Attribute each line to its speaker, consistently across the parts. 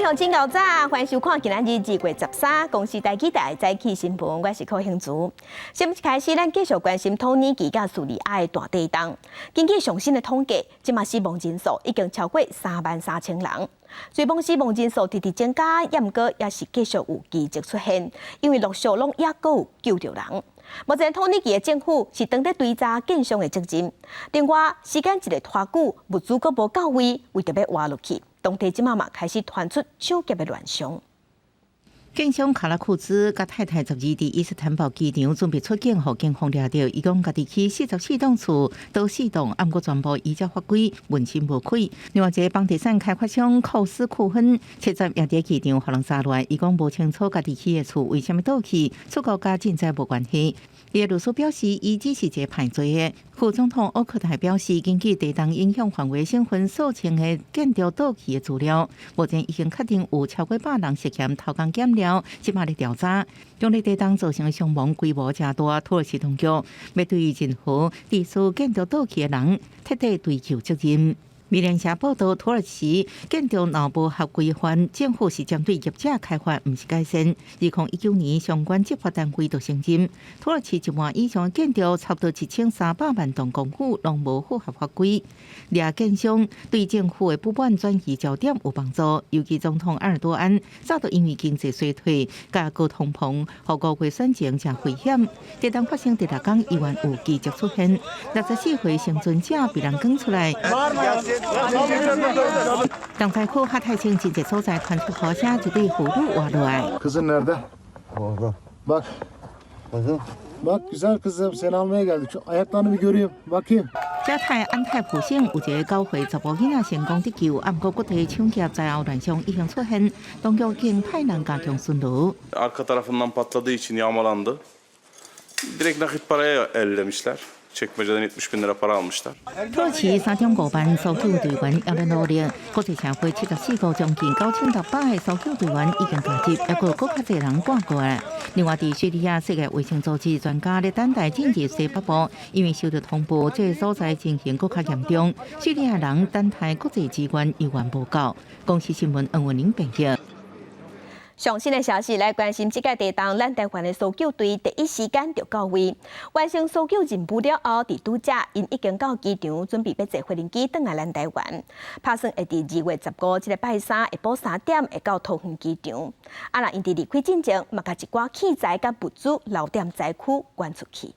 Speaker 1: 好，真搞早，欢迎收看今仔日2月13公司台记台早起新闻，我是柯兴竹。先开始，咱继续关心托尼基甲叙利亚的大地震。根据最新的统计，即马死亡人数已经超过33000人。虽然死亡人数直直增加，不过也是继续有奇迹出现，因为陆续拢也阁有救着人。目前托尼基的政府是当在追查建商的责任，另外时间一个拖久，物资阁无到位，为着要活落去。当地即嘛开始传出抢劫的乱象。
Speaker 2: 建商卡拉库兹甲太太12伫伊斯坦堡机场准备出境，互警方抓到。伊讲家己去44栋厝都4栋，毋过全部依照法规问心无愧。另外一个房地产开发商寇斯库芬7站也伫机场互人杀落，伊讲无清楚家己去的厝为虾米倒去，出口甲真在无关系。伊的律师表示，伊只是一个犯罪的。副总统奥克泰表示，根据地震影响范围省份所称的建筑倒去的资料，目前已经确定有超过100人涉嫌偷工减料，即马咧调查。中立地震造成的伤亡规模真大，土耳其当局要对于任何隶属建筑倒去的人彻底追究责任。美联社报道，土耳其建筑内部合规范，政府是针对业者开发，不是改善。2019年，相关执法单位就承认，土耳其1万以上的建筑，差不多1300万栋公寓，拢无符合法规。掠建商对政府的不满转移焦点有帮助，尤其总统埃尔多安早就因为经济衰退、加高通膨，和5月选情真危险。地震发生第6天，依然有奇迹出现，64岁生存者被人赶出来。当灾区哈泰县真济所在传出火声，一对妇女活落来。
Speaker 3: Kızın nerede? Orada. Bak. Bakın. Bak güzel kızım seni almaya geldik. Şu ayaklarını bir göreyim. Bakayım.
Speaker 2: 加泰安泰普省有一个9岁查甫囡仔成功得救，不过骨体抢劫灾后乱象已经出现，当局经派人加强巡逻。
Speaker 4: Arka tarafından patladığı için yağmalandı. Direkt nakit paraya ellemişler. Çekmeceden 70.000 lira para almışlar.
Speaker 2: 土耳其3点5万搜救队员也在努力，国际社会74个将近9600的搜救队员已经加入，也有更较侪人赶过来。另外，伫叙利亚世界卫生组织专家咧等待进入西北部，因为收到通报，这个所在情形更较严重。叙利亚人等待国际资源依然无够。公司新闻恩文玲报道。
Speaker 1: 上新的消息来关心，这个地震，咱台湾的搜救队第一时间就到位，完成搜救任务了后，伫拄则因已经到机场，准备要坐飞轮机返来咱台湾。打算会伫2月15这个拜三下晡3点会到桃园机场。若因伫离开之前，嘛甲一寡器材甲物资留点灾区捐出去。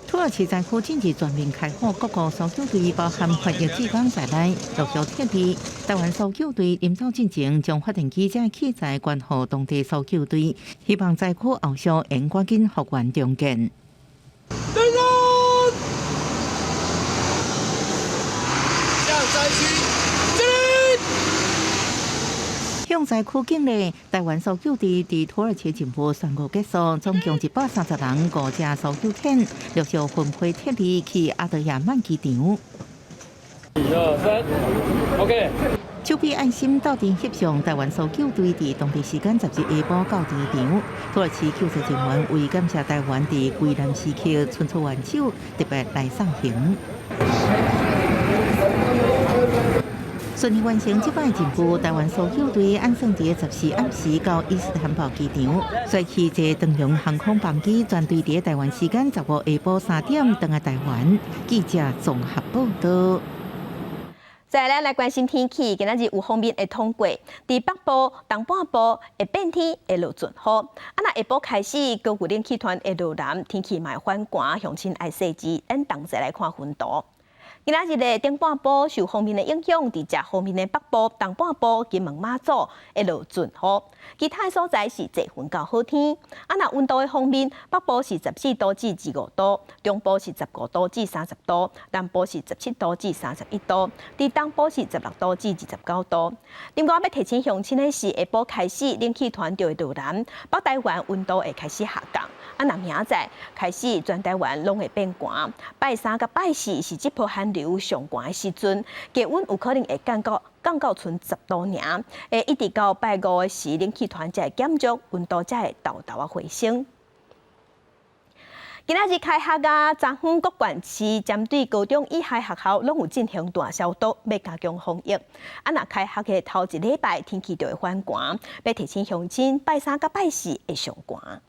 Speaker 2: 土耳其灾区近日全面开放，各个搜救队包含发热机关在内，陆续撤离。台湾搜救队临走进前，将发电机这器材捐予当地搜救队，希望灾区后续能赶紧复原重建。向灾区境内，台湾搜救队伫土耳其任务3个结束，总共130人，5架搜救艇陆续分配撤离去阿德亚曼机场。1、2、3 ，OK。手臂爱心斗阵翕相，台湾搜救队伫当地时间11日下晡到机场。土耳其救助人员为感谢台湾伫危难时刻伸出援手，特别来送行。顺利完成这摆任务，台湾搜救队按算伫14暗时到伊斯坦堡机场，率去坐长荣航空班机，专队伫台湾时间15日下晡3点登来台湾。记者综合报道。
Speaker 1: 再来关心天气，今仔日有方面会通过，伫北部、东半部会变天，会落阵雨。若下晡开始，高有冷气团会落南，天气嘛反寒，乡亲爱细致。咱同齐来看分图。今仔日的顶半部受方面的影响，伫遮方面的北部、东半部、金门、马祖会落阵雨，其他所在是侪云到好天。若温度的方面，北部是14度至25度，中部是15度至30度，南部是17度至31度，伫东部是16度至29度。另外要提醒乡亲的是，下晡开始冷气团就会落南，北台湾温度会开始下降。若明仔开始全台湾拢会变寒，拜3甲拜4是这波寒流上寒的时阵，低温有可能会降到剩10度尔，一直到拜5的时，冷气团才会减弱，温度才会豆豆回升。今仔日开学啊，彰化各县市针对高中以下学校拢有进行大消毒，要加强防疫。若开学的头一礼拜天气就会反寒，要提醒乡亲拜三甲拜四会上寒。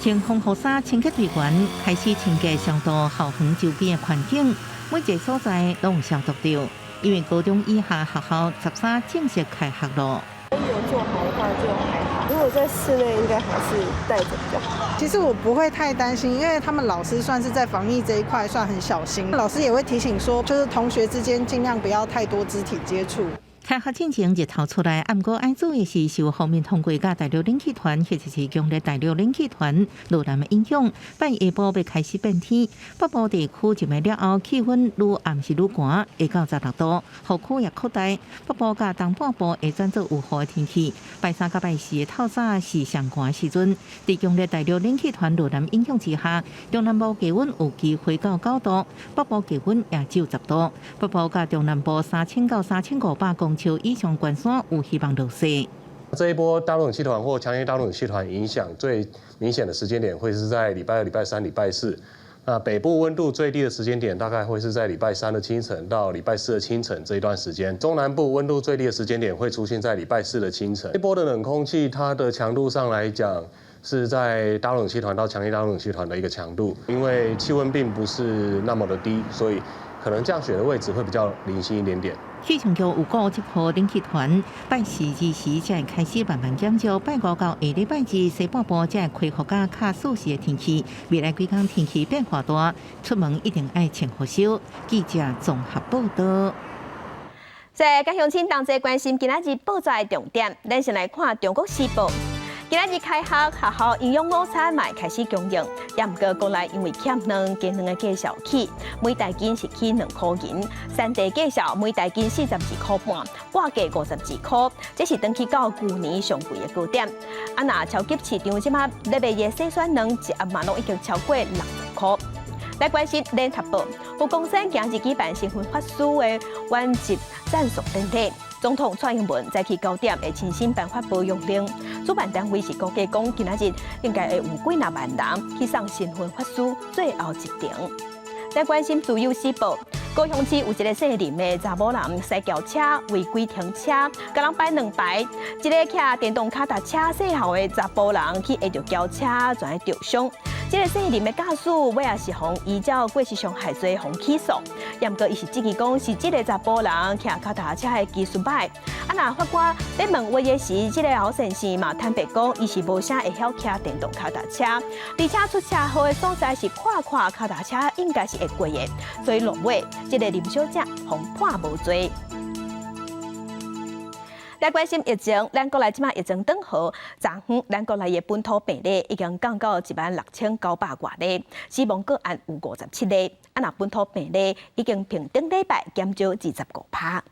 Speaker 2: 穿防护衫清洁队员开始清洁消毒校园周边的环境，每一个所在拢有消毒掉。因为高中以下学校13正式开学了。
Speaker 5: 有做好的话就还好，如果在室内应该还是戴着比较好。
Speaker 6: 其实我不会太担心，因为他们老师算是在防疫这一块算很小心，老师也会提醒说，就是同学之间尽量不要太多肢体接触。
Speaker 2: 开学进前日头出来，不过爱做的是受方面通过甲大陆冷气团或者是强烈大陆冷气团落南的影响，拜下晡要开始变天。北部地区入暝了后，气温愈暗是愈寒，会到16度，雨区也扩大。北部甲东半部会转做有雨的天气。拜三甲拜四的透早是上寒的时阵，在强烈大陆冷气团落南影响之下，中南部气温有机会到9度，北部气温也只有10度。北部甲中南部3000到3500公尺以上关山有希望落雪。
Speaker 7: 这一波大陆冷气团或强烈大陆冷气团影响最明显的时间点会是在礼拜二、礼拜三、礼拜四。那北部温度最低的时间点大概会是在礼拜三的清晨到礼拜四的清晨这一段时间。中南部温度最低的时间点会出现在礼拜四的清晨。这波的冷空气它的强度上来讲，是在大陆冷气团到强烈大陆冷气团的一个强度，因为气温并不是那么的低，所以可能降雪的位置会比较零星一点点。
Speaker 2: 气象局有估这波冷气团拜四日时才会开始慢慢减少，拜五到下礼拜日西半部才会恢复到较舒适的天气。未来几天天气变化大，出门一定爱穿好袖。记者综合报道。
Speaker 1: 在甲乡亲同齐关心今仔日报纸的重点，咱先来看《中国时报》。今仔日开学，学校营养午餐嘛开始供应，也毋过国内因为欠卵，加卵的价小起，每台斤是起2块银，三地价小每台斤42块半，挂价52块，这是登去到去年上贵的高点。若超级市场即马咧卖的细选卵一盒嘛，拢已经超过60块。来关心联合报，胡公生今日举办新婚法师的完结赞颂典礼。总统蔡英文早起9点会亲身颁发保养令，主办单位是估计讲今仔日应该会有几若万人去送新婚法师最后一程。来关心自由时报，高雄市有一个姓林的查某人驶轿车违规停车，甲人摆2排，一个骑电动脚踏车驶后的查甫人去压着轿车，转去受伤。这个姓林的驾驶尾也是互依照过失伤害罪互起诉，也毋过伊是质疑讲是这个查甫人骑脚踏车的技术歹。若法官咧问话的时，这个后先生嘛坦白讲，伊是无啥会晓骑电动脚踏车，而且出车祸的所在是看脚踏车应该是会过的，所以落尾这个林小姐互判无罪。来关心疫情，咱国内即马疫情转好，昨昏咱国内的本土病例已经降到16900外例，死亡个案有57例，若本土病例已经平顶礼拜减少25%。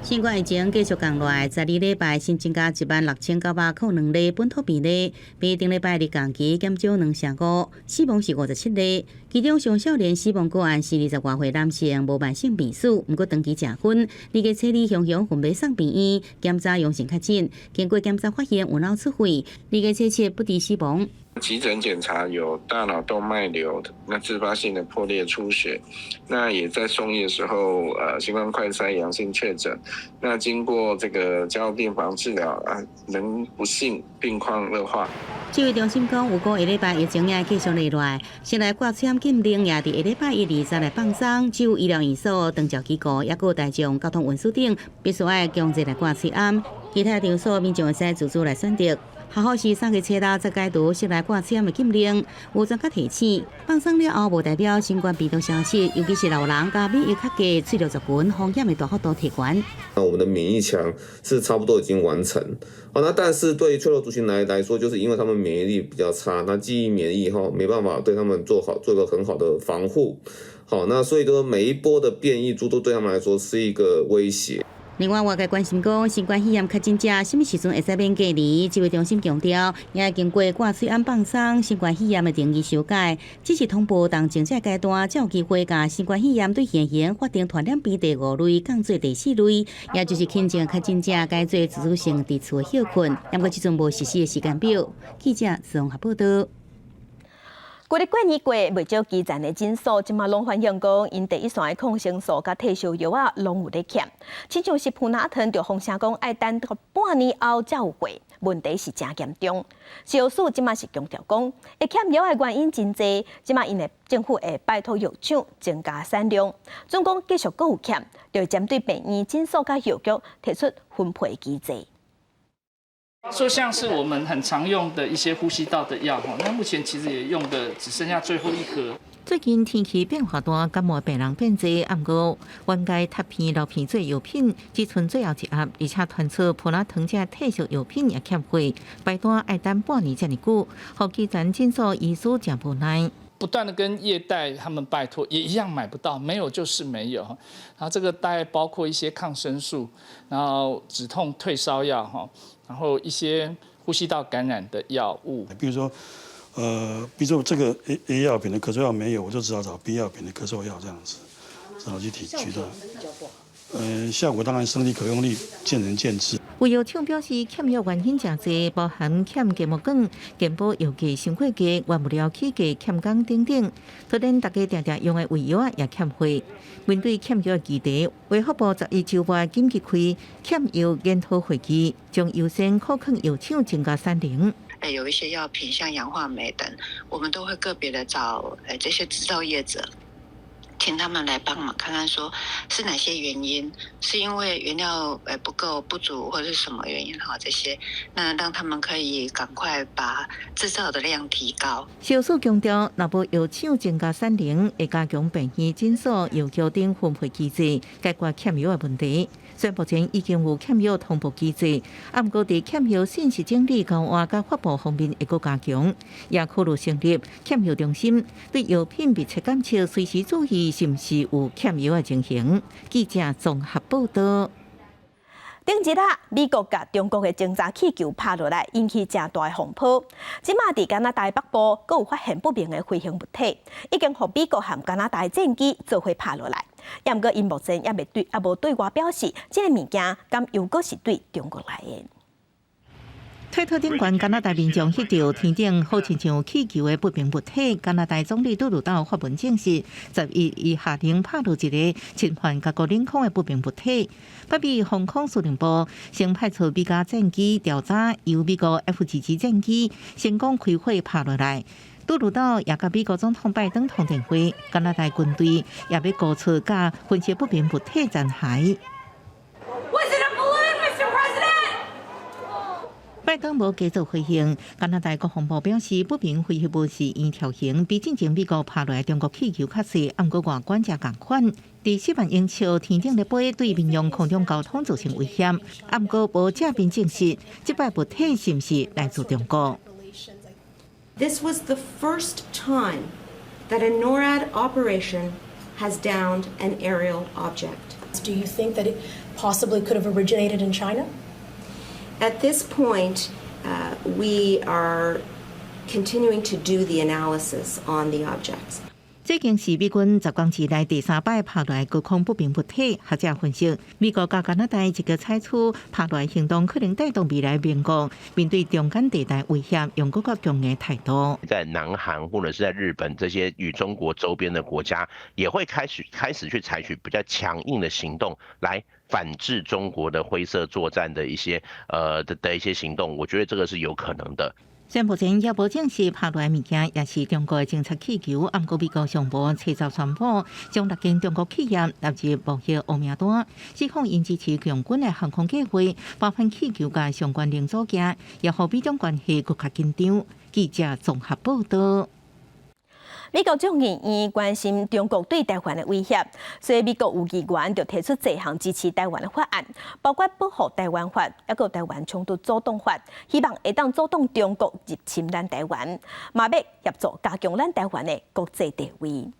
Speaker 8: 新冠疫情继续降落来，12礼拜新增加16902例本土病例，比顶礼拜日同期减少2.5%，死亡是57例。其中上少年死亡个案是20多岁男性，无慢性病史，毋过长期食薰。2月7日雄雄分别送病院检查阳性确诊，经过检查发现有脑出血，2月7日不治死亡。
Speaker 9: 急诊检查有大脑动脉瘤，那自发性的破裂出血，那也在送医的时候，新冠快筛阳性确诊，那经过这个加护病房治疗仍不幸病况恶化。
Speaker 8: 指挥中心讲，有过下礼拜疫情也继续落来，先来挂签禁令也伫下礼拜1、2、3来放松，只有医疗院所、长照机构，也有大众交通运输等，必须要强制来挂签案。其他场所民众会使自主来选择。学校是3月7日才解除室内挂签的禁令，有专家提醒，放松了后无代表新冠病毒消失，尤其是老人甲免疫较低、脆弱族群，风险会大幅度提悬。
Speaker 10: 那我们的免疫墙是差不多已经完成，那但是对于脆弱族群来说，就是因为他们免疫力比较差，那记忆免疫没办法对他们做一个很好的防护，那所以说每一波的变异株都对他们来说是一个威胁。
Speaker 8: 另外，外界关心讲，新冠肺炎确诊者什么时阵会使免隔离？指挥中心强调，也经过挂嘴案放松，新冠肺炎的定义修改，只是通报当前这阶段才有机会甲新冠肺炎对现行法定传染病第5类降做第4类，也就是轻症确诊者改做自主性伫厝的休困。不过，即阵无实施的时间表。记者综合报道。
Speaker 1: 过年过，未少基层的诊所即马拢反映讲，因第一线的抗生素甲退烧药啊，拢有咧欠。亲像是普拿疼，就风声讲爱等到半年后才有货，问题是真严重。消署即马是强调讲，会欠药的原因真济，即马因为政府会拜托药厂增加产量。总共继续阁有欠，就针对病院、诊所甲药局提出分配机制。
Speaker 11: 说像是我们很常用的一些呼吸道的药，那目前其实也用的只剩下最后一盒。
Speaker 2: 最近天气变化大，感冒病人变多，不过原该ทั片留片做药品，只剩最后一盒，而且传出普拿疼这退烧药品也欠货，拜托爱等半年这么久，让基层诊所医师真无奈。
Speaker 11: 不断的跟业代他们拜托，也一样买不到，没有就是没有。然后这个大概包括一些抗生素，然后止痛退烧药哈，然后一些呼吸道感染的药物。
Speaker 12: 比如说这个 A 药品的咳嗽药没有，我就只好找 B 药品的咳嗽药这样子，只好去取的。效果当然生理可用率见仁见智。
Speaker 2: 有药厂表示，欠药原因真多，包含欠芥末酐、健保药价伤过价、原物料起价欠工等等。突然，大家常常用的胃药啊也欠货。面对欠药的议题，卫福部11周末紧急开欠药研讨会议，将优先可抗药厂增加产能。
Speaker 13: 有一些药品，像氧化镁等，我们都会个别的找这些制造业者。请他们来帮忙看看，说是哪些原因，是因为原料不够不足，或者是什么原因哈？这些，那让他们可以赶快把制造的量提高。
Speaker 2: 消署强调，若无药厂增加产能，会加强病院、诊所、药局等分配机制，解决欠药的问题。虽然目前已经有欠药通报机制，不过伫欠药信息整理、交换甲发布方面会阁加强，也考虑成立欠药中心，对药品密切监测，随时注意是毋是有欠药的情形。记者综合报道。
Speaker 1: 顶一日，美国甲中国的侦察气球拍落来，引起正大的风波。即马伫加拿大北部，阁有发现不明的飞行物体，已经互美国和加拿大的战机做伙拍落来。也毋过，因目前也无对外表示，即个物件敢又阁是对中国来的。
Speaker 2: 推特顶悬，加拿大民众翕到天顶好亲像气球的不明物体。加拿大总理杜鲁道发文证实，11日下令拍落一个侵犯各国领空的不明物体。北美航空司令部先派出美加战机调查，由美国 F-17战机成功开火拍落来。杜鲁道也甲美国总统拜登通电话，加拿大军队也要鼓出甲分析不明物体残骸。拜登无继续回应，加拿大国防部表示，不明飞行物是因条形比进前美国拍落来中国气球较细，不过外观也共款。伫10万英尺天顶咧飞，对民用空中交通造成危险，不过无正面证实，即摆物体是毋是来自中国。
Speaker 14: This was the first time that a NORAD operation has downed an aerial object.
Speaker 15: Do you think that it possibly could have originated in China?
Speaker 14: At this point, we are continuing to do the analysis on the objects.
Speaker 2: 这经是美军10公尺内第3摆拍落来高空不明物体。学者分析，美国甲加拿大一个采取拍落来行动，可能带动未来美国面对中间地带威胁，用更加强硬态度。
Speaker 16: 在南韩或者是在日本这些与中国周边的国家，也会开始去采取比较强硬的行动来反制中国的灰色作战的一些的一些行动。我觉得这个是有可能的。
Speaker 2: 虽然目前也无证实拍落来物件也是中国的侦察气球，不过美国商务车造宣布将6间中国企业纳入贸易黑名单，指控因支持强军的航空计划，包含气球甲相关零组件，也和美中关系更加紧张。记者综合报道。
Speaker 1: 美国众议院关心中国对台湾的威胁，所以美国有议员就提出多项支持台湾的法案，包括保护台湾法，还有台湾冲突阻挡法，希望会当阻挡中国入侵咱台湾，嘛要协助加强咱台湾的国际地位。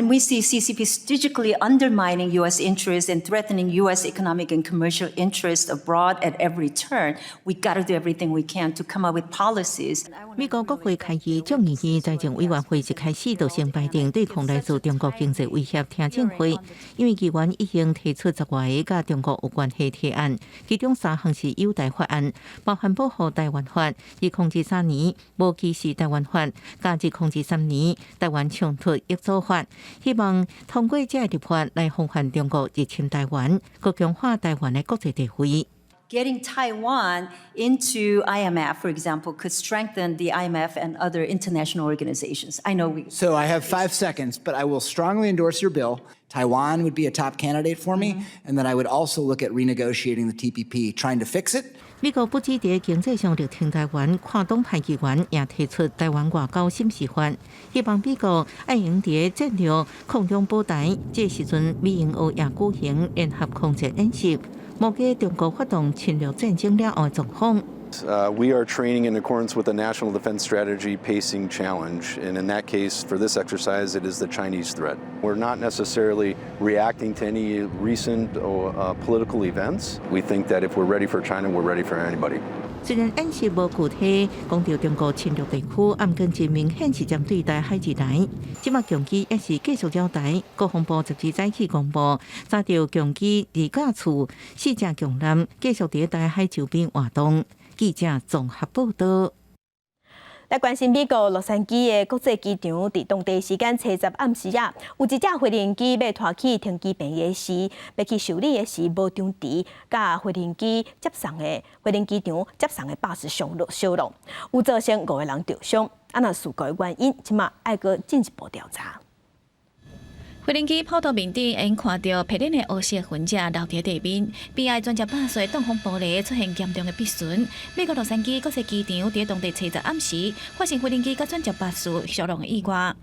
Speaker 17: We see CCP strategically undermining U.S. interests and threatening U.S. economic and commercial interests abroad at every turn. We got to do everything we can to come up with policies.
Speaker 2: 美国国会开议众议院财政委员会一开始就先排定对抗来自中国经济威胁听证会，因为议员已经提出10外个甲中国有关系提案，其中3项是优待法案，包含保护台湾法、2003年无歧视台湾法、加2003年台湾冲突抑制法。希望通过这立法来防范中国入侵台湾，更强化台湾的国际地位。
Speaker 17: Getting Taiwan into IMF, for example, could strengthen the IMF and other international organizations. I know we.
Speaker 18: So I have 5 seconds, but I will strongly endorse your bill. Taiwan would be a top candidate for me, and then I would also look at renegotiating the TPP, trying to fix it.
Speaker 2: 美国不止在经济上力挺台湾，跨党派议员也提出台湾外交审视法，希望美国爱用在战略空中保台。这时阵，美英欧也举行联合空战演习，目击中国发动侵略战争了后的状况。
Speaker 19: We are training in accordance with the National Defense Strategy Pacing Challenge, and in that case, for this exercise, it is the Chinese threat. We're not necessarily reacting to any recent political events. We think that if we're ready for China, we're ready for anybody.
Speaker 2: 虽然演习无具体讲到中国侵略地区，但根据明显是针对台海之内。即麦强机也是继续交代，国防部12早起公布，查到强机离架处4只强舰继续在台海周边活动。记者综合报道。
Speaker 1: 来关心美国洛杉矶的国际机场，伫当地时间7:10暗时啊，有一架飞行机要拖去停机坪的时，要去修理的时无张持，甲飞行机接送的飞行机场接送的巴士上落小落，有造成5个人受伤。那事故的原因，即马爱阁进一步调查。
Speaker 20: 飞行机跑道面顶，因看到霹雳的黑色粉者留伫地面，边爱转接把碎挡风玻璃出现严重的破损。美国洛杉矶国际机场伫当地7:10暗时发生飞行机甲转接巴士相撞的意外。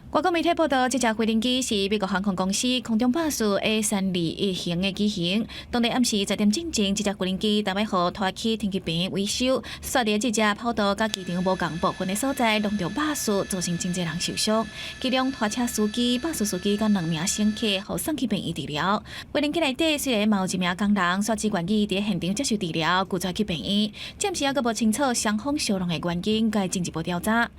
Speaker 20: 外国媒体报道，这架飞行机是美国航空公司空中巴士 A321型的机型。当地暗时10点正，这架飞行机打要互拖去停机坪维修，刷伫这架跑道甲机场无共部分的所在，弄到巴士，造成真侪人受伤。其中拖车司机、巴士司机甲2名乘客，互送去病院治疗。飞行机内底虽然有1名工人，刷指愿意伫现场接受治疗，拒载去病院。暂时还阁无清楚双方相撞的原因，该进一步调查。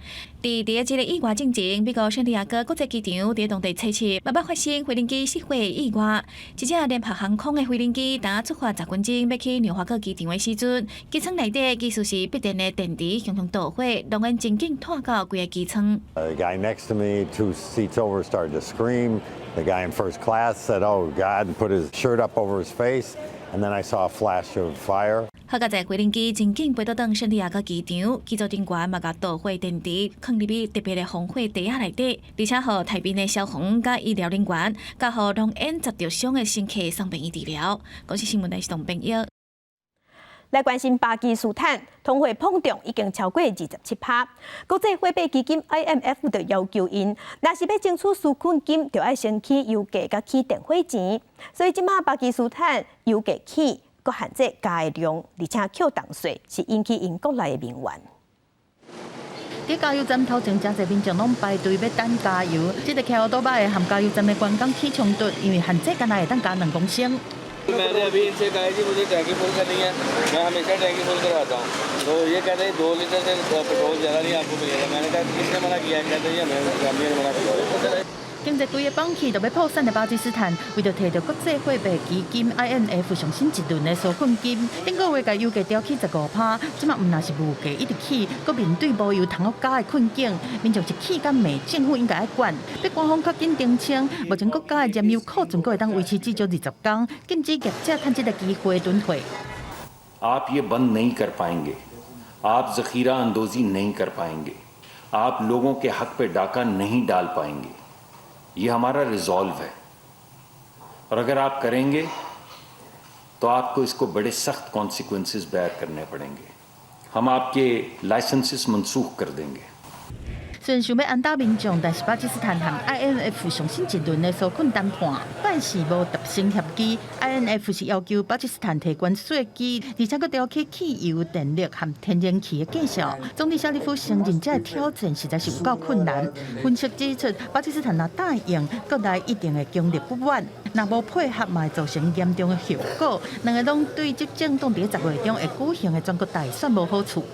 Speaker 20: 伫这个意外进前，美国圣地亚哥国际机场伫当地7:7慢慢发生飞行机失火的意外。一架联合航空的飞行机，当出发10分钟要去纽华克机场的时阵，机舱内底技术是必电的电池熊熊导火，让人真紧拖到规个机舱。
Speaker 21: The guy next to me, 2 seats over, started to scream. The guy in first class said, "Oh God," and put his shirt up over his face. And then I saw a flash of fire.
Speaker 20: 好在飞行机真紧飞到圣地亚哥机场，机组人员嘛甲导火电池放入去特别的防火地下内底，而且互台边的消防甲医疗人员，甲互容因接着伤的乘客送病院治疗。公司新闻台是同朋友。
Speaker 1: 来关心巴基斯坦通货膨胀已经超过27%，国际货币基金 IMF 就要求因，若是要争取纾困金，就要先起油价甲起电火钱。所以即马巴基斯坦油价起，搁限制加的量，而且扣重税，是引起因国内的民怨。
Speaker 22: 伫加油站头前，真侪民众拢排队要等加油。这个骑奥多巴的含加油站的员工起冲突，因为限制敢若会当加2公升。
Speaker 23: मैंने अभी इनसे कहा कि मुझे टैंकी फुल करनी है मैं हमेशा टैंकी फुल कराता हूँ तो ये कहते हैं 2 लीटर से पेट्रोल ज़्यादा नहीं आपको मिलेगा मैंने कहा किसने मना किया कहते हैं हमें कंपनी ने मना किया
Speaker 22: 经济规个放弃，就要破产的巴基斯坦，为着摕到国际货币基金 IMF 上新一轮的纾困金，顶个月甲油价调起15%，即马毋但是物价一直起，佮面对无油通加的困境，民众是气敢骂，政府应该爱管，逼官方较紧澄清，目前国家的燃油库存阁会当维持至少20天，禁止业者趁这个机会囤货。
Speaker 24: आप ये बंद नहीं कर पाएंगे, आप जखीरा अंदोजी नहीं कर पाएंगे, आप लोगों के हक पे डाका नहीं डाल पाएंगे। ये हमारा रिजॉल्व है और अगर आप करेंगे तो आपको इसको बड़े सख्त कॉन्सिक्वेंसेस बेयर करने पड़ेंगे। हम आपके लाइसेंसेस मनसूख कर देंगे।
Speaker 22: 虽然想要安打民众，但是巴基斯坦和 INF 上新一轮的纾困谈判，但是无达成协议。INF 是要求巴基斯坦提关税基，而且佫调起汽油、电力和天然气的计数。总理夏利夫承认，这挑战实在是有够困难。分析指出，巴基斯坦若答应，国内一定会经历不稳，若无配合，嘛会造成严重的后果。两个拢对执政党伫10月中会举行的全国大选无好处。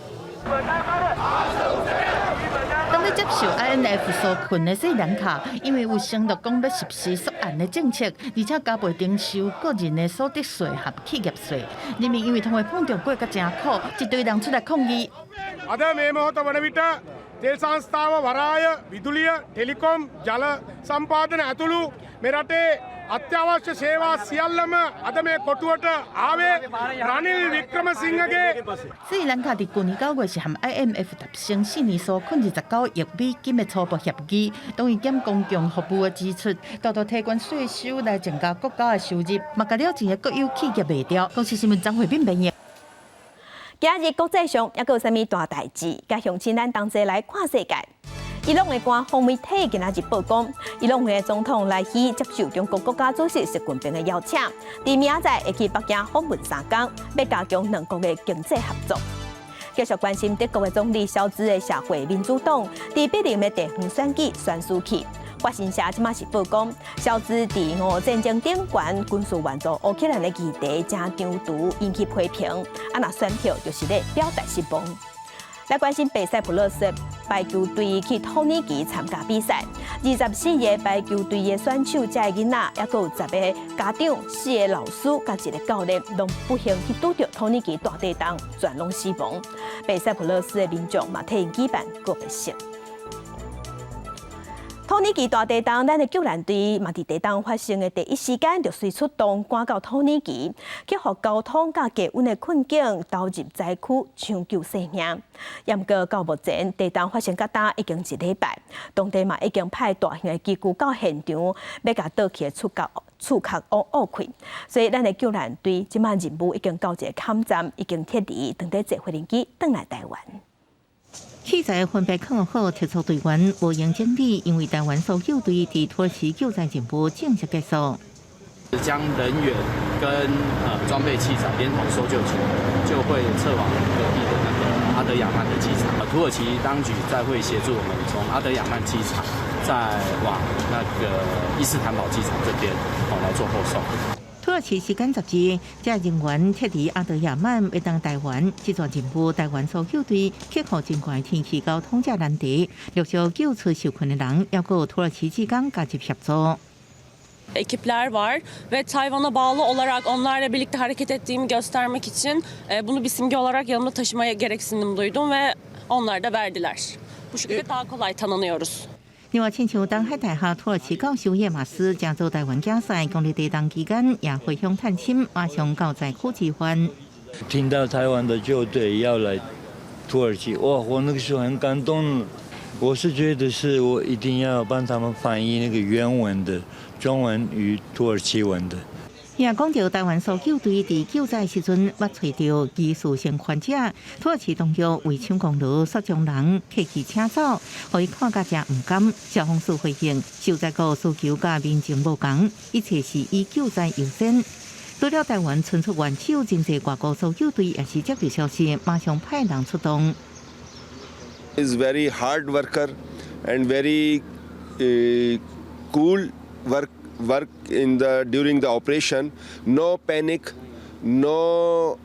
Speaker 22: 当咧接受 INF 纾困的斯里兰卡，因为有承诺讲要实施索岸的政策，而且加倍征收个人的所得税和企业税，人民因为通货膨胀过甲真苦，一堆人出来抗议。
Speaker 3: අද මේ මොහොත වන විට තෙල් සංස්ථාව වරාය විදුලිය ටෙලිකොම් ජල සම්පාදන ඇතුළු මේ රටේ අත්‍යවශ්‍ය සේවා සියල්ලම අද මේ කොටුවට ආවේ රනිල් වික්‍රමසිංහගේ
Speaker 22: 斯里兰卡伫去年9月是和 IMF 达成4年纾困29亿美金的初步协议，当然减公共服务的支出，大大提高税收来增加国家的收入，嘛甲了钱的国有企业卖掉。公司新闻张慧斌评论。
Speaker 1: 今日国际上还有啥物大代志？甲乡亲咱同齐来看世界。伊朗的官方媒体今仔日报讲，伊朗的总统来去接受中国国家主席习近平的邀请，伫明仔会去北京访问3天，要加强两国的经济合作。继续关心德国的总理肖兹的社会民主党伫柏林的地方选举选输去。法新社即马是报讲，肖兹伫俄战争顶悬军事援助乌克兰的议题正张毒，引起批评。若选票就是咧表达失望。来关心巴塞普勒斯排球队去土耳其参加比赛，24个排球队的选手，这个囡仔，还有10个家长、4个老师，甲1个教练，拢不幸去拄着土耳其大地震，全拢死亡。巴塞普勒斯的民众嘛替因举办告别式。土耳其大地震，咱的救援队嘛伫地震发生的第一时间就随出动赶到土耳其，克服交通甲低温的困境，投入灾区抢救性命。不过到目前，地震发生到呾已经1礼拜，当地嘛已经派大型的机构到现场，要甲倒去的厝壳挖开。所以咱的救援队即马任务已经到一个坎站，已经撤离，等待坐飞机返来台湾。
Speaker 2: 器材分别看好特殊队员无用整理，因为台湾搜救队伫土耳其救灾任务正式结束。
Speaker 4: 将人员跟装备器材连同搜救群，就会撤往隔壁的那个阿德亚曼的机场。土耳其当局再会协助我们从阿德亚曼机场再往那个伊斯坦堡机场这边来做后送。
Speaker 2: 土耳其时间10日，这人员撤离阿德亚曼，要到台湾。这段任务，台湾搜救队克服真怪天气交通这难题，陆续救出受困的人，也有土耳其职工加入协助。
Speaker 5: Ekipler var ve Tayvan'a bağlı olarak onlarla birlikte hareket ettiğimi göstermek için bunu bir simge olarak yanımda taşımaya gereksinim duydum ve onlar da verdiler. Bu şekilde daha kolay tanınıyoruz.
Speaker 2: 另外，亲像东海大学土耳其教授叶马斯加州台湾竞赛，公立地震期间也回乡探亲，马上到灾区支援。
Speaker 6: 听到台湾的救队要来土耳其，哇！我那个时候很感动。我是觉得是我一定要帮他们翻译那个原文的中文与土耳其文的。
Speaker 2: 也讲到台湾搜救队伫救灾时阵，捌找到技术性患者，土耳其当局为抢公路，煞将人客机请走，互伊看甲真唔甘。消防署回应，受灾户需求甲民情无同，一切是以救灾优先。除了台湾伸出援手，真济外国搜救队也是接到消息，马上派人出动。
Speaker 25: Is very hard worker and very cool work in during the operation. No panic, no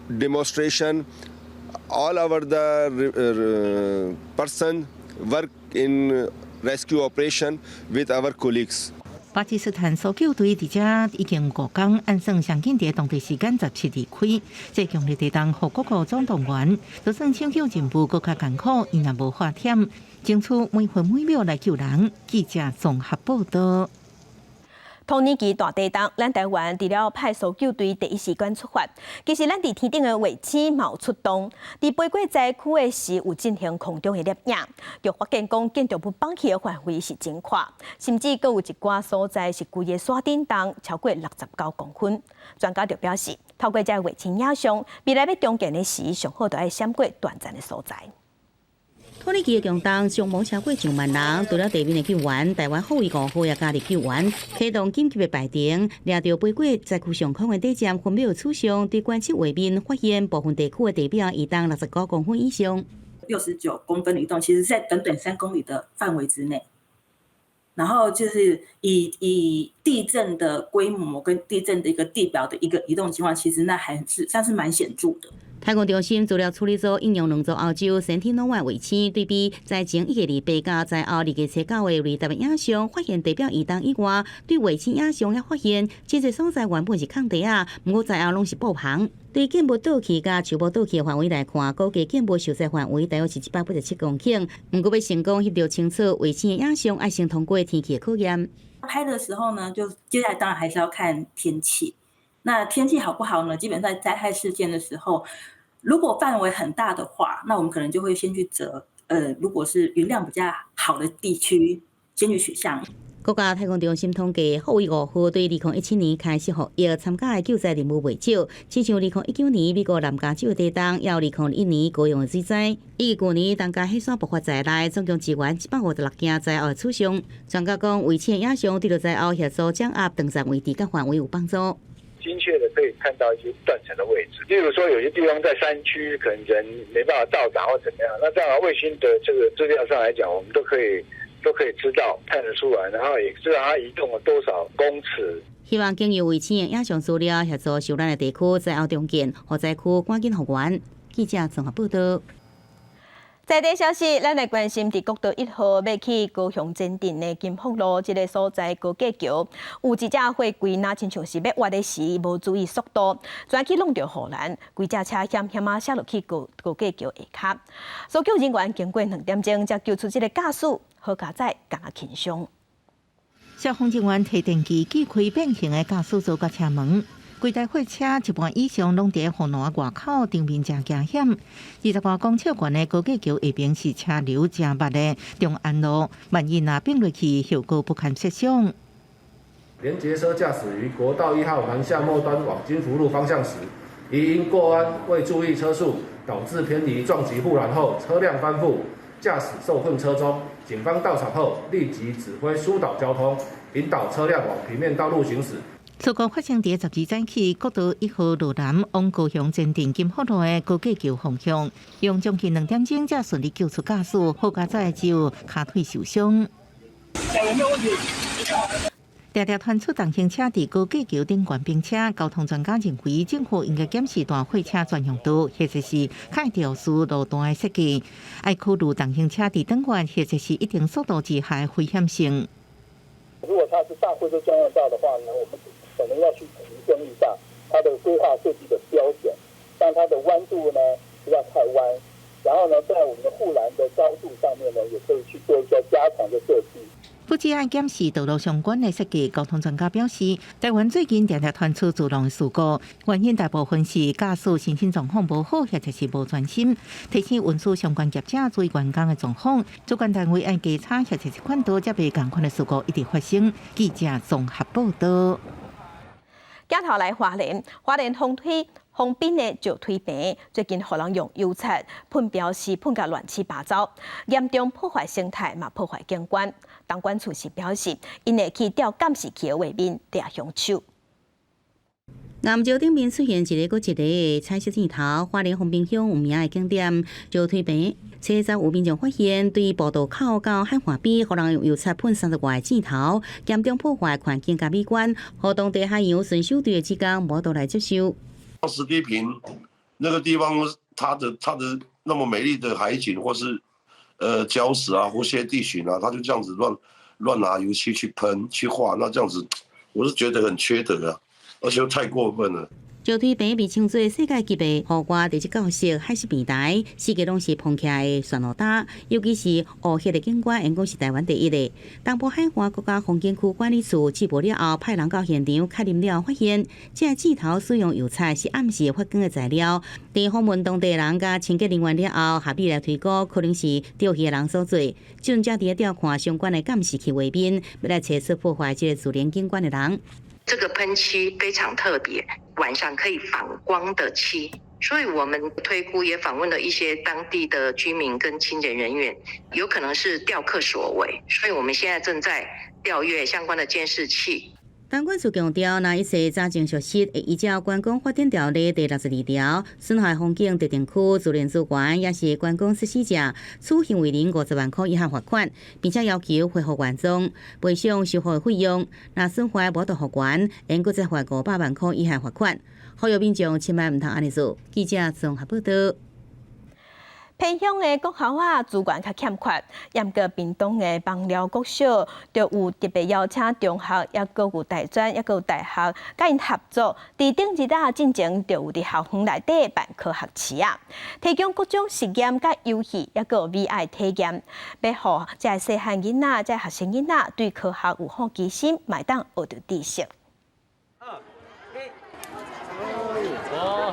Speaker 25: demonstration. All our person work in rescue operation with our colleagues.
Speaker 2: 巴基斯坦搜救队伫遮已经5天，按算上紧伫当地时间17日开。这强烈地震，互各国总动员，就算抢救任务更加艰苦，伊也无发忝，争取每分每秒来救人。记者综合报道。
Speaker 1: 土耳其大地震，咱台湾除了派搜救队第一时间出发，其实咱伫天顶的卫星嘛有出动，伫飞过灾区的时有进行空中的摄影，就发现讲建筑物放弃的范围是真宽，甚至阁有一寡所在是规个山顶洞超过69公分。专家就表示，透过这卫星影像，未来要中建的时，上好就要闪过短暂的所在。
Speaker 2: 土耳其的强动伤亡超过1万人，除了地面的救援，台湾护卫5号也加入救援，启动紧急的排程，抓到北过灾区上空的地站分别有处伤，在观测画面发现部分地区的地表移动69公分以上。
Speaker 7: 69公分的移动，其实在短短3公里的范围之内。然后就是以地震的规模跟地震的一个地表的一个移动情况，其实那还是算是蛮显著的。
Speaker 2: 太空中心资料处理组应用2组澳洲身体脑外卫星对比，在前1个礼拜到在后2个月9月雷达的影像，发现地表移动以外，对卫星影像也发现，这些所在原本是空地啊，不过在后拢是布棚。对建物倒去甲树木倒去的范围来看，估计建物受灾范围大约是187公顷。不过要成功翕到清楚卫星的影像，要先通过天气的考验。
Speaker 7: 拍的时候呢，就接下来当然还是要看天气。那天气好不好呢？基本上在灾害事件的时候，如果范围很大的话，那我们可能就会先去择如果是云量比较好的地区，先去取向。
Speaker 2: 国家太空中心统计，护卫5号对2017年开始服役参加的救灾任务未少，亲像2019年美国南加州地震，也有2021年高雄的水灾，以及去年东加火山爆发在内，总共支援156件灾后的处伤。专家讲，卫星的影像对灾后协助降压、登山位置跟范围有帮助。
Speaker 8: 精确的可以看到一些断层的位置，例如说有些地方在山区，可能人没办法到达或怎么样，那这样卫星的这个资料上来讲，我们都可以知道看得出来，然后也知道它移动了多少公尺。
Speaker 2: 希望经由卫星的影像资料协助受难的地区灾后重建，和灾区赶紧复原。记者综合报道。
Speaker 1: 在地消息，咱来关心伫国道1号要去高雄前镇的金福路这个所在高架桥，有一只货柜若亲像是要挖的时，无注意速度，转去弄到护栏，规只车险险啊驶落去高架桥下骹。搜救人员经过2点钟，才救出这个驾驶，好佳仔敢若轻伤。
Speaker 2: 消防人员提电机击开变形的驾驶座甲车门。规台货车一半以上拢伫护栏外口，场面真惊险。20多公尺悬的高架桥下边是车流真密的中安路，万一若并落去，后果不堪设想。
Speaker 9: 连结车驾驶于国道1号南下末端往金福路方向时，疑因过弯未注意车速，导致偏离撞击护栏后，车辆翻覆，驾驶受困车中。警方到场后，立即指挥疏导交通，引导车辆往平面道路行驶。
Speaker 2: 事故发生伫12早起，国道1号路南往高雄前镇金福路的高架桥方向，用将近2点钟才顺利救出驾驶，好佳仔只有骹腿受伤。常常传出重型车伫高架桥顶悬并且，交通专家认为政府应该检视大货车专用道，或者是开调速路段的设计，爱考虑重型车伫等悬，或者是一定速度之下的危险性。
Speaker 10: 如果它是大货车专用道的话呢，我们可能要去提升一下它的规划设计的标准，让它的弯度呢不要太弯，然后呢，在我们的护栏的高度上面呢，也可以去做一些加强的设计。
Speaker 2: 不止爱检视道路相关的设计，交通专家表示，台湾最近常常传出自动事故，原因大部分是驾驶身心状况无好，或者是无专心。提醒运输相关业者注意员工的状况，主管单位按加差或者是款道，才袂共款的事故一直发生。记者综合报道。
Speaker 1: 镜头来花莲封滨的石腿坪，最近互人用油漆喷标示喷甲乱七八糟，严重破坏生态，嘛破坏景观。当管处是表示，因会去调监视器的画面抓凶手。
Speaker 2: 岩石顶面出现一个又一个的彩色箭头，花莲丰滨乡有名的景点石腿坪。车站有民众发现，对步道口到汉华边，互人用油漆喷30外的箭头，严重破坏环境甲美观，互当地海洋巡守队的职工无都来接受。
Speaker 11: 石堤坪那个地方，它的那么美丽的海景，或是礁石啊，或些地形啊，它就这样子乱拿油漆去喷去画，那这样子我是觉得很缺德啊，而且又太过分了。
Speaker 2: 石腿坪被称作世界级的户外地质教室海事平台，世界拢是碰起来的旋路搭，尤其是乌黑的景观，应该是台湾第一的。东部海岸国家风景区管理处接报了后，派人到现场勘验了，发现这箭头使用油漆是暗时发光的材料。在访问当地人甲清洁人员了后，合理来推估，可能是钓鱼的人所做。专家伫调看相关的监视器画面，要来测试破坏这个自然景观的人。
Speaker 26: 这个喷漆非常特别，晚上可以反光的漆，
Speaker 12: 所以我们推估也访问了一些当地的居民跟清检人员，有可能是钓客所为，所以我们现在正在调阅相关的监视器。
Speaker 13: 当管处强调，那一些早前消息会依照观光发展条例第62条，损害风景特定区自然资源，也是观光实施者，处行为人50万块以下罚款，并且要求恢复原状，赔偿修复的费用。若损坏无到复原，应搁再罚500万块以下罚款。呼吁民众千万唔通安尼做。记者综合报道。
Speaker 1: 偏乡的国校啊资源较欠缺，严格屏东的枋寮国小就有特别邀请中学，也搁有大专，也搁有大学，甲因合作。伫顶一日进前就有伫校园内底办科学池啊，提供各种实验甲游戏，也搁有 VR 体验，要互这细汉囡仔、这学生囡仔对科学有好奇心，卖当学到知识。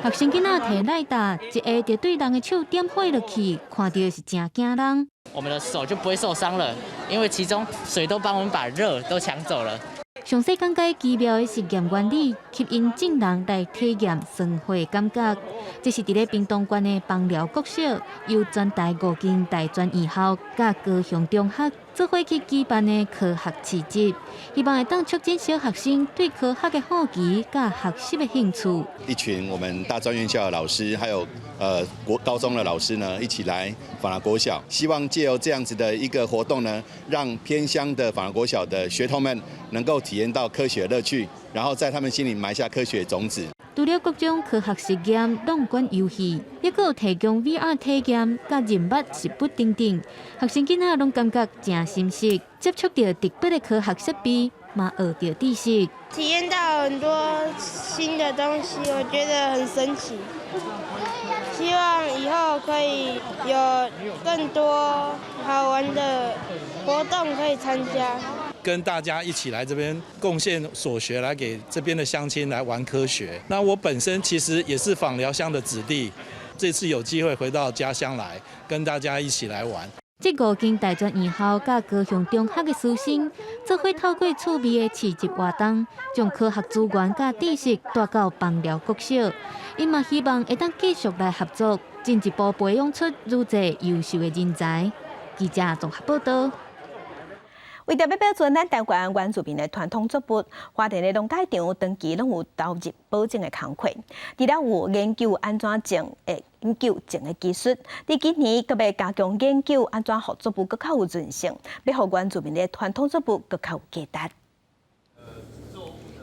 Speaker 14: 学生囡仔摕来达，一下就对人的手点火落去，看到是真惊人。
Speaker 15: 我们的手就不会受伤了，因为其中水都帮我们把热都抢走了。
Speaker 14: 详细讲解奇妙的实验原理，吸引众人来体验生活感觉。这是伫咧屏东县的枋寮国小，由全台5间大专院校甲高雄中学做伙去举办的科学市集，希望会当促进小学生对科学的好奇甲学习的兴趣。
Speaker 16: 一群我们大专院校的老师，还有高中的老师呢，一起来枋寮国小，希望借由这样子的一个活动呢，让偏乡的枋寮国小的学童们能够体验到科学乐趣，然后在他们心里埋下科学种子。
Speaker 14: 除了各种科学实验、弄馆游戏，也有提供 VR 体验、甲人物实物等等，学生囡仔拢感觉真新鲜，接触到特别的科学设备，嘛学到知识，
Speaker 26: 体验到很多新的东西，我觉得很神奇。希望以后可以有更多好玩的活动可以参加。
Speaker 27: 跟大家一起来这边贡献所学，来给这边的乡亲来玩科学。那我本身其实也是枋寮乡的子弟，这次有机会回到家乡来，跟大家一起来玩。
Speaker 14: 这5间大专院校甲高雄中学的师生，做伙透过趣味的市集活动，将科学资源甲知识带到枋寮国小。因嘛希望会当继续来合作，进一步培养出愈侪优秀的人才。记者综合报道。
Speaker 1: 为着要保存咱台湾原住民的传统作物，花莲的农改场长期拢有投入保种的工课，除了有研究安怎种的研究种的技术，伫今年阁要加强研究安怎互作物阁较有韧性，要互原住民的传统作物阁较有价值。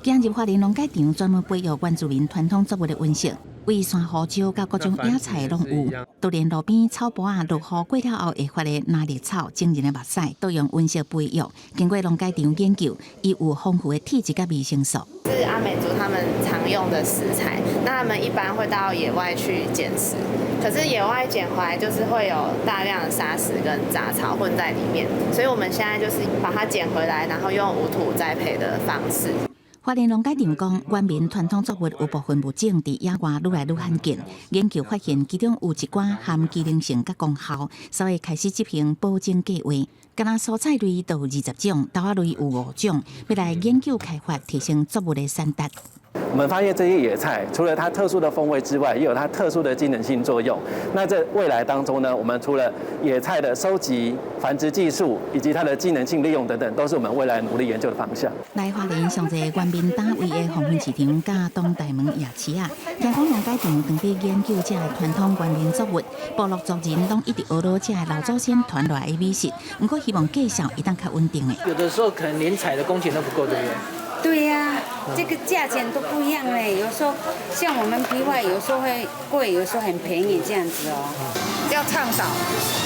Speaker 2: 今日花莲农改场专门培育原住民传统作物的温室，为山胡椒甲各种野菜拢有。都连路边草坡啊落雨过了后会发的纳绿草、惊人的目屎，都用温室培育。经过农改场研究，伊有丰富的体质甲维生素。
Speaker 28: 是阿美族他们常用的食材，那他们一般会到野外去捡食，可是野外捡回来就是会有大量的沙石跟杂草混在里面，所以我们现在就是把它捡回来，然后用无土栽培的方式。
Speaker 2: 花莲农改场讲，原民传统作物有部分物种伫野外愈来愈罕见，研究发现其中有一寡含机能性甲功效，所以开始执行保种计划。敢若蔬菜类就有20种，豆仔类有5种，要来研究开发，提升作物的产值。
Speaker 29: 我们发现这些野菜除了它特殊的风味之外，也有它特殊的机能性作用。那在未来当中呢，我们除了野菜的收集、繁殖技术以及它的机能性利用等等，都是我们未来努力研究的方向。
Speaker 2: 来花莲上侪原民单位的黄昏市场甲东大门夜市啊，听讲农改场当地研究这传统原民作物，部落族人拢一直学到这老祖先传来的美食，不过希望介绍一旦较稳定的。
Speaker 30: 有的时候可能连采的工钱都不够，对不对？
Speaker 31: 对呀、这个价钱都不一样嘞。有时候像我们批发，有时候会贵，有时候很便宜这样子哦。
Speaker 32: 要倡导，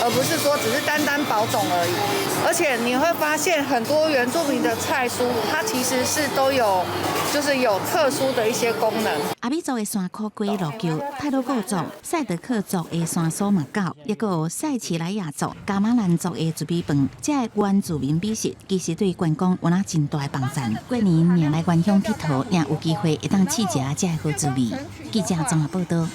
Speaker 32: 而不是说只是单单保种而已。而且你会发现很多原住民的菜蔬，它其实是都有，就是有特殊的一些功能。
Speaker 2: 阿美族的山苦龟路球、泰鲁格族、赛德克族的山苏马狗，也有塞奇莱雅族、加马兰族的猪鼻饭，这原住民美食其实对观光有真大的帮助。过年让来原乡佚佗，也有机会会当试食这好滋味。记者综合报道。